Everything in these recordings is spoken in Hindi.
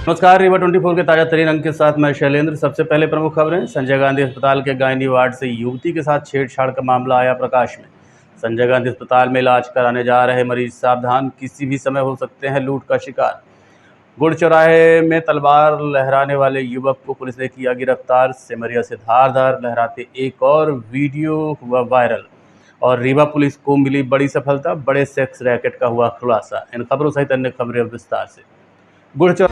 नमस्कार, रीवा 24 के ताजा तरीन अंक के साथ मैं शैलेंद्र। सबसे पहले प्रमुख खबरें। संजय गांधी अस्पताल के गायनी वार्ड से युवती के साथ छेड़छाड़ का मामला आया प्रकाश में। संजय गांधी अस्पताल में इलाज कराने जा रहे मरीज सावधान, किसी भी समय हो सकते हैं लूट का शिकार। गुड़ चौराहे में तलवार लहराने वाले युवक को पुलिस ने किया गिरफ्तार। सिमरिया से धार लहराते एक और वीडियो हुआ वायरल और रीवा पुलिस को मिली बड़ी सफलता। बड़े सेक्स रैकेट का हुआ खुलासा। इन खबरों सहित अन्य खबरें विस्तार से। गुड़ चौराहे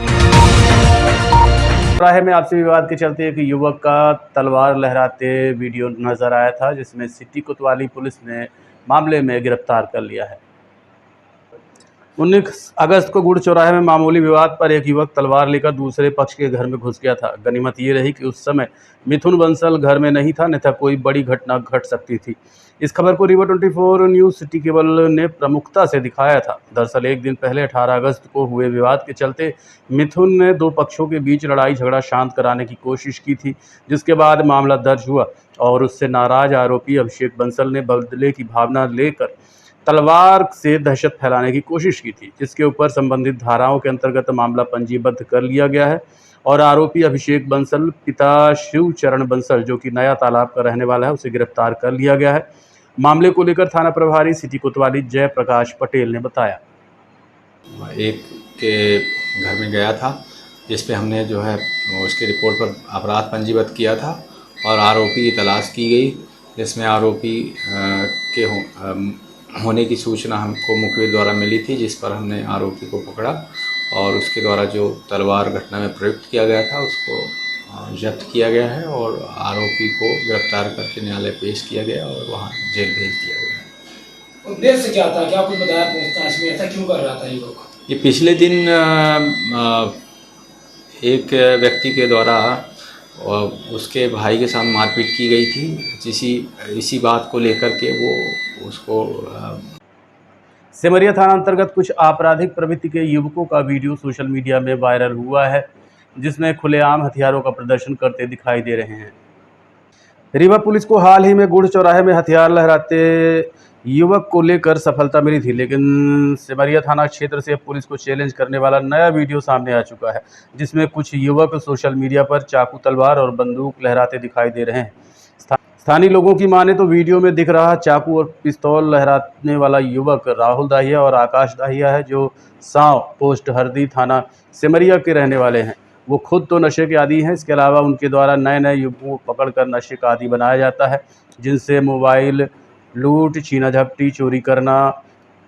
में आपसी विवाद के चलते एक युवक का तलवार लहराते वीडियो नजर आया था, जिसमें सिटी कोतवाली पुलिस ने मामले में गिरफ्तार कर लिया है। 19 अगस्त को गुड़ चौराहे में मामूली विवाद पर एक युवक तलवार लेकर दूसरे पक्ष के घर में घुस गया था। गनीमत ये रही कि उस समय मिथुन बंसल घर में नहीं था, अन्यथा कोई बड़ी घटना घट सकती थी। इस खबर को रीवा 24 न्यूज़ सिटी केबल ने प्रमुखता से दिखाया था। दरअसल एक दिन पहले 18 अगस्त को हुए विवाद के चलते मिथुन ने दो पक्षों के बीच लड़ाई झगड़ा शांत कराने की कोशिश की थी, जिसके बाद मामला दर्ज हुआ और उससे नाराज आरोपी अभिषेक बंसल ने बदले की भावना लेकर तलवार से दहशत फैलाने की कोशिश की थी, जिसके ऊपर संबंधित धाराओं के अंतर्गत मामला पंजीबद्ध कर लिया गया है और आरोपी अभिषेक बंसल पिता शिवचरण बंसल, जो कि नया तालाब का रहने वाला है, उसे गिरफ्तार कर लिया गया है। मामले को लेकर थाना प्रभारी सिटी कोतवाली जय प्रकाश पटेल ने बताया। एक के घर में गया था, जिस पे हमने जो है उसके रिपोर्ट पर अपराध पंजीबद्ध किया था और आरोपी की तलाश की गई, जिसमें आरोपी के होने की सूचना हमको मुखबिर द्वारा मिली थी, जिस पर हमने आरोपी को पकड़ा और उसके द्वारा जो तलवार घटना में प्रयुक्त किया गया था उसको जब्त किया गया है और आरोपी को गिरफ्तार करके न्यायालय पेश किया गया और वहाँ जेल भेज दिया गया। उद्देश्य क्या था, क्या कुछ बताया पूछताछ में, ऐसा क्यों कर रहा था ये लोग? ये पिछले दिन एक व्यक्ति के द्वारा उसके भाई के साथ मारपीट की गई थी। इसी बात को लेकर के वो उसको सिमरिया थाना अंतर्गत कुछ आपराधिक प्रवृत्ति के युवकों का वीडियो सोशल मीडिया में वायरल हुआ है, जिसमें खुलेआम हथियारों का प्रदर्शन करते दिखाई दे रहे हैं। रीवा पुलिस को हाल ही में गुड़ चौराहे में हथियार लहराते युवक को लेकर सफलता मिली थी, लेकिन सिमरिया थाना क्षेत्र से पुलिस को चैलेंज करने वाला नया वीडियो सामने आ चुका है, जिसमें कुछ युवक सोशल मीडिया पर चाकू, तलवार और बंदूक लहराते दिखाई दे रहे हैं। स्थानीय लोगों की माने तो वीडियो में दिख रहा चाकू और पिस्तौल लहराने वाला युवक राहुल दाहिया और आकाश दाहिया है, जो सांव पोस्ट हरदी थाना सिमरिया के रहने वाले हैं। वो खुद तो नशे के आदी हैं, इसके अलावा उनके द्वारा नए युवकों को पकड़कर नशे का आदी बनाया जाता है, जिनसे मोबाइल लूट, छीना झपटी, चोरी करना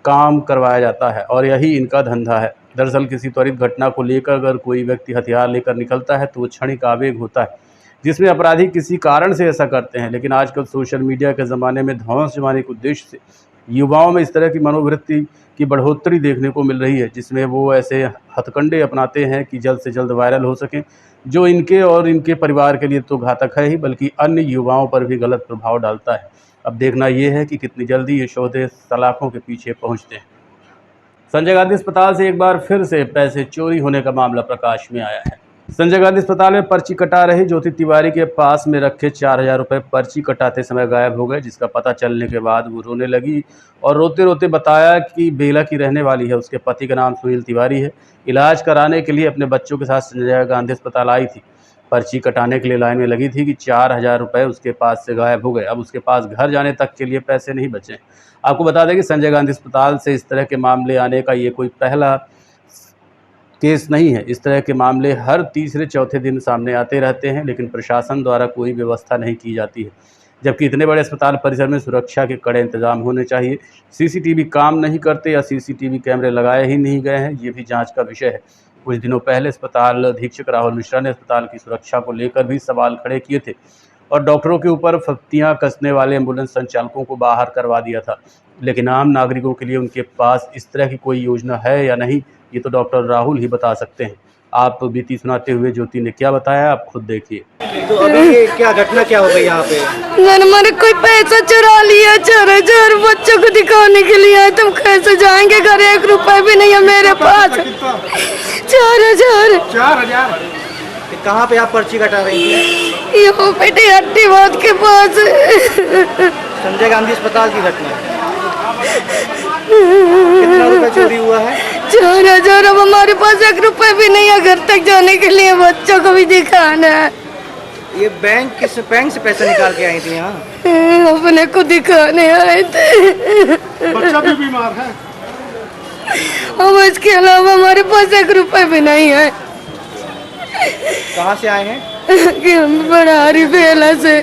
काम करवाया जाता है और यही इनका धंधा है। दरअसल किसी त्वरित घटना को लेकर अगर कोई व्यक्ति हथियार लेकर निकलता है तो वो क्षणिक आवेग होता है, जिसमें अपराधी किसी कारण से ऐसा करते हैं। लेकिन आजकल सोशल मीडिया के ज़माने में ध्वंस जमाने के उद्देश्य से युवाओं में इस तरह की मनोवृत्ति की बढ़ोतरी देखने को मिल रही है, जिसमें वो ऐसे हथकंडे अपनाते हैं कि जल्द से जल्द वायरल हो सकें, जो इनके और इनके परिवार के लिए तो घातक है ही, बल्कि अन्य युवाओं पर भी गलत प्रभाव डालता है। अब देखना ये है कि कितनी जल्दी ये सौदे सलाखों के पीछे पहुंचते हैं। संजय गांधी अस्पताल से एक बार फिर से पैसे चोरी होने का मामला प्रकाश में आया है। संजय गांधी अस्पताल में पर्ची कटा रही ज्योति तिवारी के पास में रखे 4000 रुपये पर्ची कटाते समय गायब हो गए, जिसका पता चलने के बाद वो रोने लगी और रोते रोते बताया कि बेला की रहने वाली है। उसके पति का नाम सुनील तिवारी है। इलाज कराने के लिए अपने बच्चों के साथ संजय गांधी अस्पताल आई थी। पर्ची कटाने के लिए लाइन में लगी थी कि 4000 रुपये उसके पास से गायब हो गए। अब उसके पास घर जाने तक के लिए पैसे नहीं बचे। आपको बता दें कि संजय गांधी अस्पताल से इस तरह के मामले आने का ये कोई पहला केस नहीं है। इस तरह के मामले हर तीसरे चौथे दिन सामने आते रहते हैं, लेकिन प्रशासन द्वारा कोई व्यवस्था नहीं की जाती है। जबकि इतने बड़े अस्पताल परिसर में सुरक्षा के कड़े इंतजाम होने चाहिए। सीसीटीवी काम नहीं करते या सीसीटीवी कैमरे लगाए ही नहीं गए हैं, ये भी जांच का विषय है। कुछ दिनों पहले अस्पताल अधीक्षक राहुल मिश्रा ने अस्पताल की सुरक्षा को लेकर भी सवाल खड़े किए थे और डॉक्टरों के ऊपर फत्तियां कसने वाले एम्बुलेंस संचालकों को बाहर करवा दिया था। लेकिन आम नागरिकों के लिए उनके पास इस तरह की कोई योजना है या नहीं, ये तो डॉक्टर राहुल ही बता सकते हैं। आप बीती सुनाते हुए ज्योति ने क्या बताया, आप खुद देखिए। तो अभी ये क्या घटना क्या हो गई यहाँ पे? हमारे कोई पैसा चुरा लिया, 4000 बच्चों को दिखाने के लिए आए, तुम कैसे जाएंगे घर? 1 रुपए भी नहीं है मेरे पास। 4000 कहाँ पे आप पर्ची कटा रही थी? यहाँ पे हट्टी बात के पास। संजय गांधी अस्पताल की घटना है। कितना रुपए चोरी हुआ है? 4,000। अब हमारे पास 1 रुपए भी नहीं है घर तक जाने के लिए, बच्चों को भी दिखाना है। ये बैंक से पैसा निकाल के आई थी यहाँ? अपने को दिखाने आए थे। बच्चा भी बीमार है। अब इसके अलावा हमारे पास 1 रुपए भी नहीं है। कहाँ से आए हैं? कि हम बड़ारी बेला से।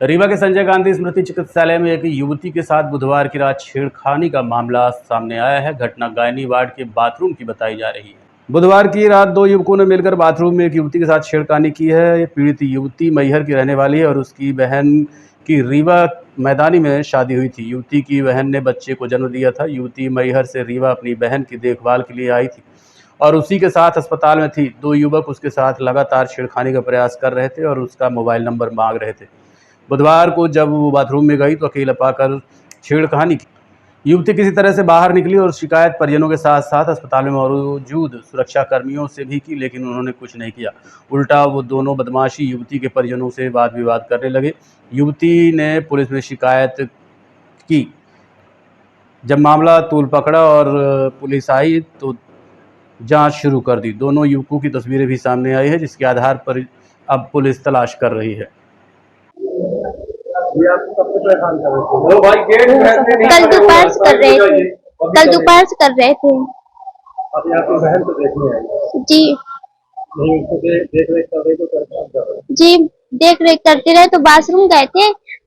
रीवा के संजय गांधी स्मृति चिकित्सालय में एक युवती के साथ बुधवार की रात छेड़खानी का मामला सामने आया है। घटना गायनी वार्ड के बाथरूम की बताई जा रही है। बुधवार की रात 2 युवकों ने मिलकर बाथरूम में एक युवती के साथ छेड़खानी की है। पीड़ित युवती मैहर की रहने वाली है और उसकी बहन की रीवा मैदानी में शादी हुई थी। युवती की बहन ने बच्चे को जन्म दिया था। युवती मैहर से रीवा अपनी बहन की देखभाल के लिए आई थी और उसी के साथ अस्पताल में थी। 2 युवक उसके साथ लगातार छेड़खानी का प्रयास कर रहे थे और उसका मोबाइल नंबर मांग रहे थे। बुधवार को जब वो बाथरूम में गई तो अकेला पाकर छेड़खानी की। युवती किसी तरह से बाहर निकली और शिकायत परिजनों के साथ साथ अस्पताल में मौजूद सुरक्षा कर्मियों से भी की, लेकिन उन्होंने कुछ नहीं किया। उल्टा वो दोनों बदमाशी युवती के परिजनों से वाद विवाद करने लगे। युवती ने पुलिस में शिकायत की। जब मामला तूल पकड़ा और पुलिस आई तो जांच शुरू कर दी। दोनों युवकों की तस्वीरें भी सामने आई है, जिसके आधार पर अब पुलिस तलाश कर रही है। कल दोपहर से कर रहे थे। अब आपकी बहन को देखने आई? जी नहीं, उसको देख रेख कर रही तो कर जी देख रेख करते रहे तो बाथरूम गए थे।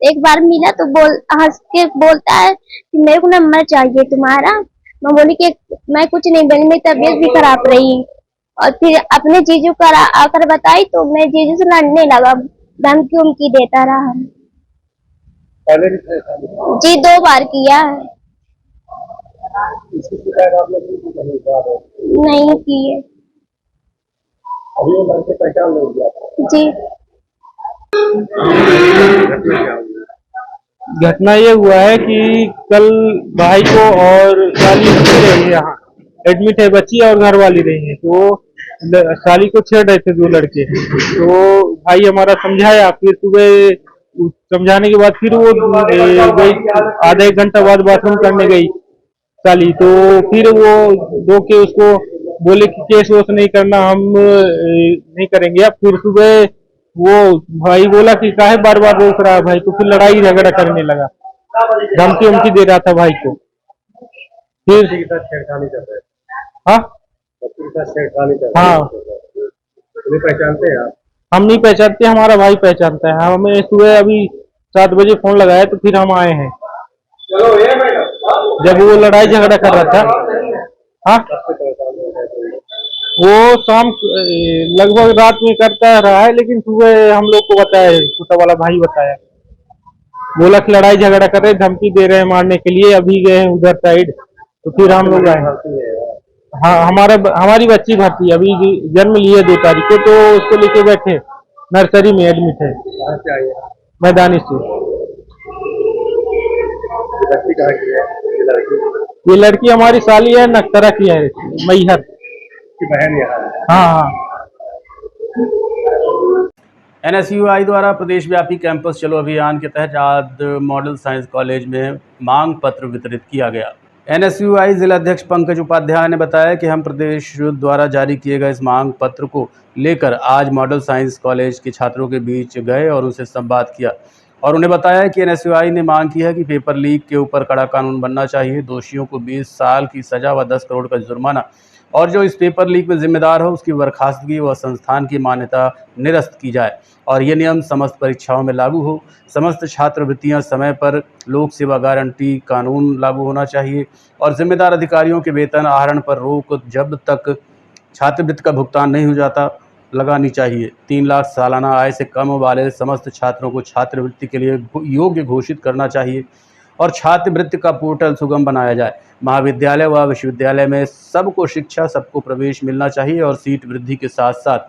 एक बार मिला तो हंस के बोलता है कि मेरे को नंबर चाहिए तुम्हारा। मैं बोली कि मैं कुछ नहीं बोली, मेरी तबीयत भी खराब रही। और फिर अपने जीजू को आकर बताई तो मैं जीजू से लड़ने लगा, धमकी उमकी देता रहा। पहले भी जी 2 बार किया है। इसकी शिकायत आप लोग नहीं की है। अभी वो लड़के पहचान नहीं दिया जी घटना ये हुआ है कि कल भाई को और साली रही है, यहाँ एडमिट है बच्ची और घर वाली रही है। तो साली को छेड़ रहे थे 2 लड़के। तो भाई हमारा समझाया, फिर सुबह समझाने के बाद फिर वो गई, आधा 1 घंटा बाद बाथरूम करने गई साली। तो फिर वो 2 के उसको बोले कि केस वोस नहीं करना, हम नहीं करेंगे। अब फिर सुबह वो भाई बोला कि काहे बार बार रोक रहा है भाई को, फिर लड़ाई झगड़ा करने लगा, धमकी उमकी दे रहा था भाई को। फिर छेड़खानी कर रहे हाँ हाँ पहचानते हैं आप? हम नहीं पहचानते, हमारा भाई पहचानता है। हमें सुबह अभी 7 बजे फोन लगाया तो फिर हम आए हैं। जब वो लड़ाई झगड़ा कर रहा था। हाँ वो शाम लगभग रात में करता रहा है, लेकिन सुबह हम लोग को बताया, छोटा वाला भाई बताया, बोला कि लड़ाई झगड़ा कर रहे, धमकी दे रहे हैं मारने के लिए, अभी गए हैं उधर साइड। तो फिर हम लोग आए। हाँ हमारी बच्ची भर्ती है, अभी जन्म लिए 2 तारीख को, तो उसको लेके बैठे, नर्सरी में एडमिट है मैदानी से। ये लड़की हमारी साली है, नक्तरा की है, मैहर की बहन यहाँ है। हाँ। NSUI द्वारा प्रदेश व्यापी कैंपस चलो अभियान के तहत आज मॉडल साइंस कॉलेज में मांग पत्र वितरित किया गया। NSUI जिला अध्यक्ष पंकज उपाध्याय ने बताया कि हम प्रदेश द्वारा जारी किए गए इस मांग पत्र को लेकर आज मॉडल साइंस कॉलेज के छात्रों के बीच गए और उनसे संवाद किया और उन्हें बताया कि NSUI ने मांग की है कि पेपर लीक के ऊपर कड़ा कानून बनना चाहिए। दोषियों को 20 साल की सजा व 10 करोड़ का जुर्माना और जो इस पेपर लीक में जिम्मेदार हो उसकी बर्खास्तगी व संस्थान की मान्यता निरस्त की जाए और ये नियम समस्त परीक्षाओं में लागू हो। समस्त छात्रवृत्तियां समय पर, लोक सेवा गारंटी कानून लागू होना चाहिए और जिम्मेदार अधिकारियों के वेतन आहरण पर रोक जब तक छात्रवृत्ति का भुगतान नहीं हो जाता लगानी चाहिए। 3 लाख सालाना आय से कम वाले समस्त छात्रों को छात्रवृत्ति के लिए योग्य घोषित करना चाहिए और छात्रवृत्ति का पोर्टल सुगम बनाया जाए। महाविद्यालय व विश्वविद्यालय में सबको शिक्षा, सबको प्रवेश मिलना चाहिए और सीट वृद्धि के साथ साथ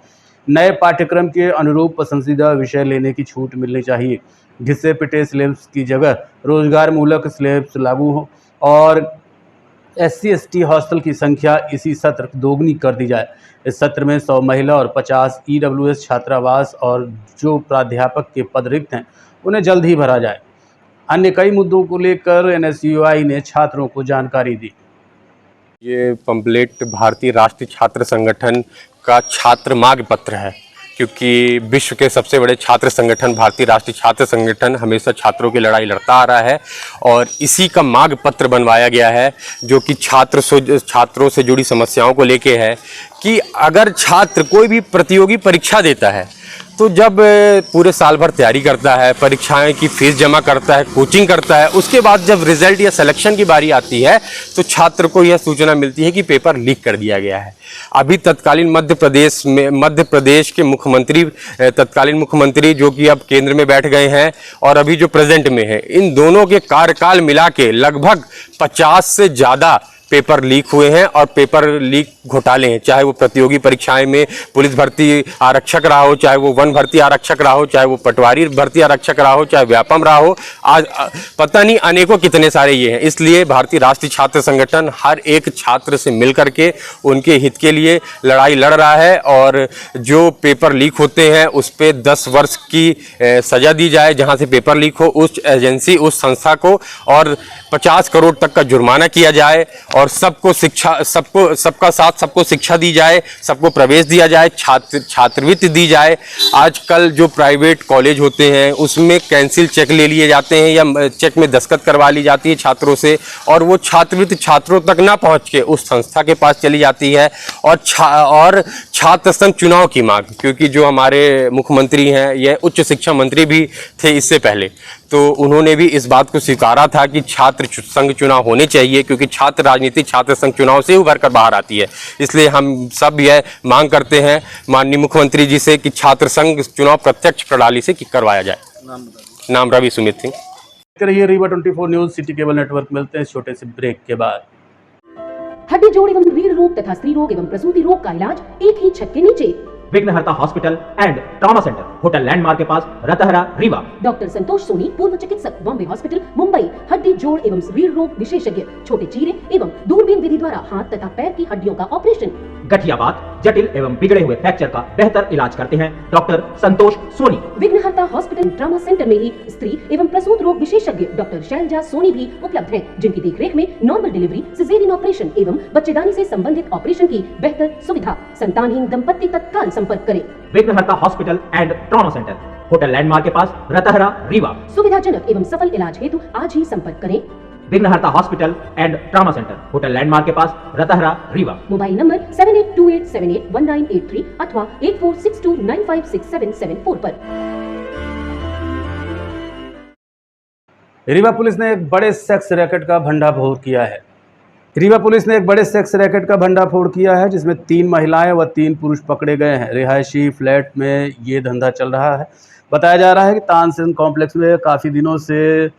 नए पाठ्यक्रम के अनुरूप पसंदीदा विषय लेने की छूट मिलनी चाहिए। घिसे पिटे सिलेबस की जगह रोजगार मूलक सिलेबस लागू हो और SC/ST हॉस्टल की संख्या इसी सत्र दोगुनी कर दी जाए। इस सत्र में 100 महिला और 50 EWS छात्रावास और जो प्राध्यापक के पद रिक्त हैं उन्हें जल्द ही भरा जाए। अन्य कई मुद्दों को लेकर NSUI ने छात्रों को जानकारी दी। ये पंपलेट भारतीय राष्ट्रीय छात्र संगठन का छात्र मांग पत्र है, क्योंकि विश्व के सबसे बड़े छात्र संगठन भारतीय राष्ट्रीय छात्र संगठन हमेशा छात्रों की लड़ाई लड़ता आ रहा है और इसी का मांग पत्र बनवाया गया है, जो कि छात्रों से जुड़ी समस्याओं को लेके है कि अगर छात्र कोई भी प्रतियोगी परीक्षा देता है तो जब पूरे साल भर तैयारी करता है, परीक्षाएं की फीस जमा करता है, कोचिंग करता है, उसके बाद जब रिजल्ट या सिलेक्शन की बारी आती है तो छात्र को यह सूचना मिलती है कि पेपर लीक कर दिया गया है। अभी तत्कालीन मध्य प्रदेश के मुख्यमंत्री, तत्कालीन मुख्यमंत्री जो कि अब केंद्र में बैठ गए हैं और अभी जो प्रेजेंट में है, इन दोनों के कार्यकाल मिला के लगभग 50 से ज़्यादा पेपर लीक हुए हैं और पेपर लीक घोटाले हैं, चाहे वो प्रतियोगी परीक्षाएं में पुलिस भर्ती आरक्षक रहा हो, चाहे वो वन भर्ती आरक्षक रहा हो, चाहे वो पटवारी भर्ती आरक्षक रहा हो, चाहे व्यापम रहा हो, आज पता नहीं अनेकों कितने सारे ये हैं। इसलिए भारतीय राष्ट्रीय छात्र संगठन हर एक छात्र से मिल करके उनके हित के लिए लड़ाई लड़ रहा है और जो पेपर लीक होते हैं उस पर 10 वर्ष की सजा दी जाए जहाँ से पेपर लीक हो, उस एजेंसी, उस संस्था को, और 50 करोड़ तक का जुर्माना किया जाए और सबको सबका साथ सबको शिक्षा दी जाए, सबको प्रवेश दिया जाए, छात्रवृत्ति दी जाए। आजकल जो प्राइवेट कॉलेज होते हैं उसमें कैंसिल चेक ले लिए जाते हैं या चेक में दस्तखत करवा ली जाती है छात्रों से और वो छात्रवृत्ति छात्रों तक ना पहुंच के उस संस्था के पास चली जाती है। और छात्र संघ चुनाव की मांग, क्योंकि जो हमारे मुख्यमंत्री हैं यह उच्च शिक्षा मंत्री भी थे इससे पहले, तो उन्होंने भी इस बात को स्वीकारा था कि छात्र संघ चुनाव होने चाहिए, क्योंकि छात्र राजनीति छात्र संघ चुनाव से उभर कर बाहर आती है। इसलिए हम सब यह मांग करते हैं माननीय मुख्यमंत्री जी से कि छात्र संघ चुनाव प्रत्यक्ष प्रणाली से करवाया जाए। नाम रवि सुमित सिंह। रहिए Rewa 24 news city cable network. मिलते हैं छोटे से ब्रेक के बाद। हड्डी जोड़ एवं रीढ़ रोग तथा स्त्री रोग एवं प्रसूति रोग का इलाज एक ही छत के नीचे। विघ्नहर्ता hospital and trauma centre, hotel landmark के पास, रतहरा, रीवा। डॉक्टर संतोष सोनी, पूर्व चिकित्सक, बॉम्बे हॉस्पिटल, मुंबई। हड्डी जोड़ एवं रीढ़ रोग विशेषज्ञ, छोटे चीरे एवं दूरबीन विधि द्वारा हाथ तथा पैर की हड्डियों का ऑपरेशन। गठियावात, जटिल एवं बिगड़े हुए फ्रैक्चर का बेहतर इलाज करते हैं डॉक्टर संतोष सोनी। विघ्नहर्ता हॉस्पिटल ट्रॉमा सेंटर में ही स्त्री एवं प्रसूत रोग विशेषज्ञ डॉक्टर शैलजा सोनी भी उपलब्ध हैं, जिनकी देखरेख में नॉर्मल डिलीवरी, सिजेरियन ऑपरेशन एवं बच्चेदानी से संबंधित ऑपरेशन की बेहतर सुविधा। संतानहीन दंपत्ति तत्काल संपर्क करें। विघ्नहर्ता hospital and trauma centre, hotel landmark के पास, रतहरा, रीवा। सुविधाजनक एवं सफल इलाज हेतु आज ही संपर्क करें। विघ्नहर्ता hospital and trauma centre, hotel landmark के पास, रतहरा, रीवा। मोबाइल नंबर 7828781983 अथवा 8462956774 पर। रीवा पुलिस ने एक बड़े सेक्स रैकेट का भंडाफोड़ किया है। रीवा पुलिस ने एक बड़े सेक्स रैकेट का भंडाफोड़ किया है, जिसमें 3 महिलाएं व 3 पुरुष पकड़े गए हैं। रिहायशी फ्लैट में ये धंधा चल रहा है। बताया जा रहा है कि तानसेन कॉम्प्लेक्स में काफ़ी दिनों से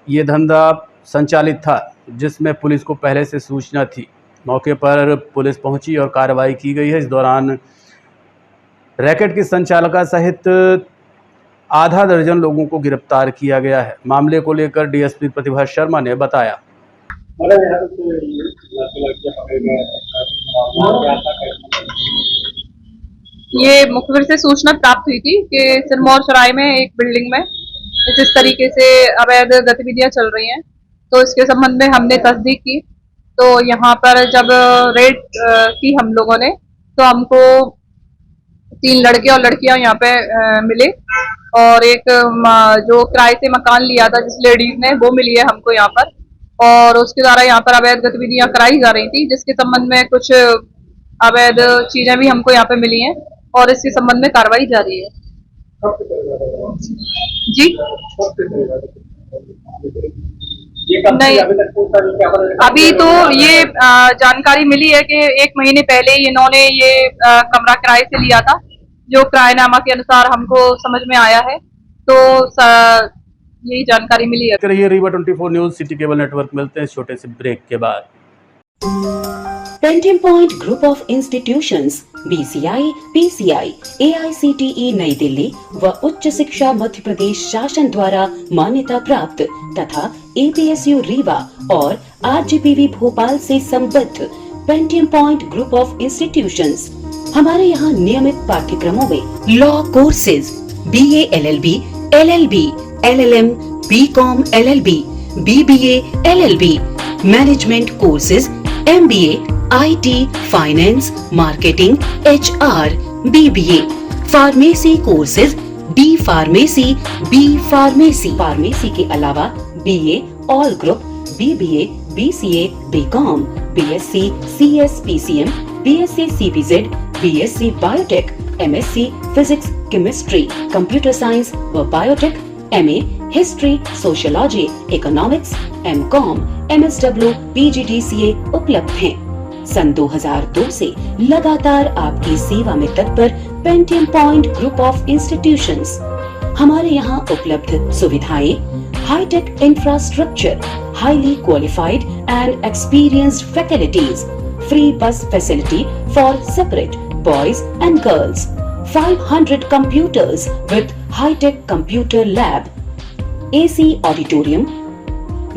ये धंधा संचालित था, जिसमें पुलिस को पहले से सूचना थी। मौके पर पुलिस पहुंची और कार्रवाई की गई है। इस दौरान रैकेट की संचालका सहित आधा दर्जन लोगों को गिरफ्तार किया गया है। मामले को लेकर डीएसपी प्रतिभा शर्मा ने बताया। ये मुखबिर से सूचना प्राप्त हुई थी कि सिरमौर चौराहे में एक बिल्डिंग में इस तरीके से अवैध गतिविधियां चल रही हैं, तो इसके संबंध में हमने तस्दीक की। तो यहाँ पर जब रेड की हम लोगों ने, तो हमको 3 लड़के और लड़कियां यहाँ पे मिले और एक जो किराए से मकान लिया था जिस लेडीज ने, वो मिली है हमको यहाँ पर, और उसके द्वारा यहाँ पर अवैध गतिविधियां कराई जा रही थी, जिसके संबंध में कुछ अवैध चीजें भी हमको यहाँ पे मिली हैं और इसके संबंध में कार्रवाई जारी है। जी नहीं, अभी तो ये जानकारी मिली है कि 1 महीने पहले इन्होंने ये कमरा किराए से लिया था, जो किराएनामा के अनुसार हमको समझ में आया है, तो यही जानकारी मिली है। रहिए Rewa 24 news city cable network. मिलते हैं छोटे से ब्रेक के बाद। Pentium point group of institutions BCI, PCI, AICTE नई दिल्ली व उच्च शिक्षा मध्य प्रदेश शासन द्वारा मान्यता प्राप्त तथा APSU रीवा और RGPV भोपाल से संबद्ध Pentium point group of institutions. हमारे यहाँ नियमित पाठ्यक्रमों में law courses BA LLB, LLB, LLM, BCom LLB, BBA LLB, management courses MBA, IT, finance, marketing, HR, BBA, pharmacy courses D pharmacy, B pharmacy, pharmacy के अलावा BA all group, BBA, BCA, BCom, BSc, CS, PCM, BSc CPZ, BSc biotech, MSc physics, chemistry, computer science व biotech, MA history, sociology, economics, MCom, MSW, PGDCA उपलब्ध हैं। सन 2002 से लगातार आपकी सेवा में तत्पर Pentium point group of institutions. हमारे यहाँ उपलब्ध सुविधाएं high tech infrastructure, highly qualified and experienced faculties, free bus facility for separate boys and girls, 500 computers with high-tech computer lab, AC auditorium,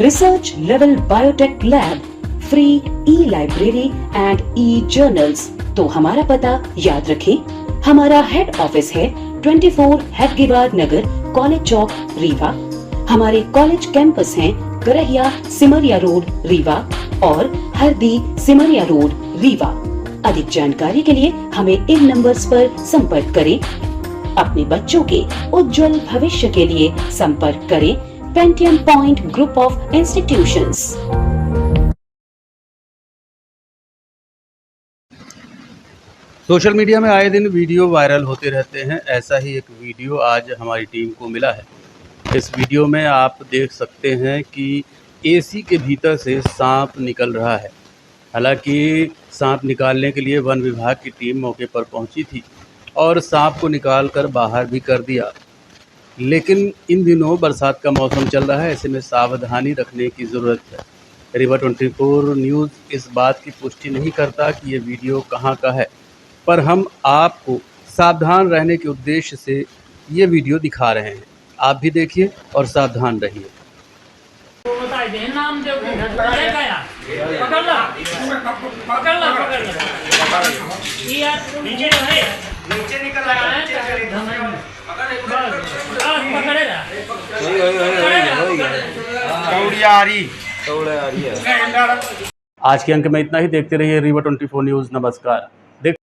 research level biotech lab, free e-library and e-journals। तो हमारा पता याद रखें, हमारा हेड ऑफिस है 24 हेडगेवार नगर, कॉलेज चौक, रीवा। हमारे कॉलेज कैंपस हैं करहिया सिमरिया रोड, रीवा और हरदी सिमरिया रोड, रीवा। अधिक जानकारी के लिए हमें इन नंबर्स पर संपर्क करें। अपने बच्चों के उज्जवल भविष्य के लिए संपर्क करें Pentium point group of institutions. Social media में आए दिन वीडियो वायरल होते रहते हैं। ऐसा ही एक वीडियो आज हमारी टीम को मिला है। इस वीडियो में आप देख सकते हैं कि AC के भीतर से सांप निकल रहा है। हालांकि सांप निकालने के लिए वन विभाग की टीम मौके पर पहुंची थी और सांप को निकालकर बाहर भी कर दिया। लेकिन इन दिनों बरसात का मौसम चल रहा है, ऐसे में सावधानी रखने की ज़रूरत है। रीवा 24 न्यूज़ इस बात की पुष्टि नहीं करता कि ये वीडियो कहां का है, पर हम आपको सावधान रहने के उद्देश्य से ये वीडियो दिखा रहे हैं। आप भी देखिए और सावधान रहिए। आज के अंक में इतना ही। देखते रहिए रीवा 24 न्यूज़। नमस्कार।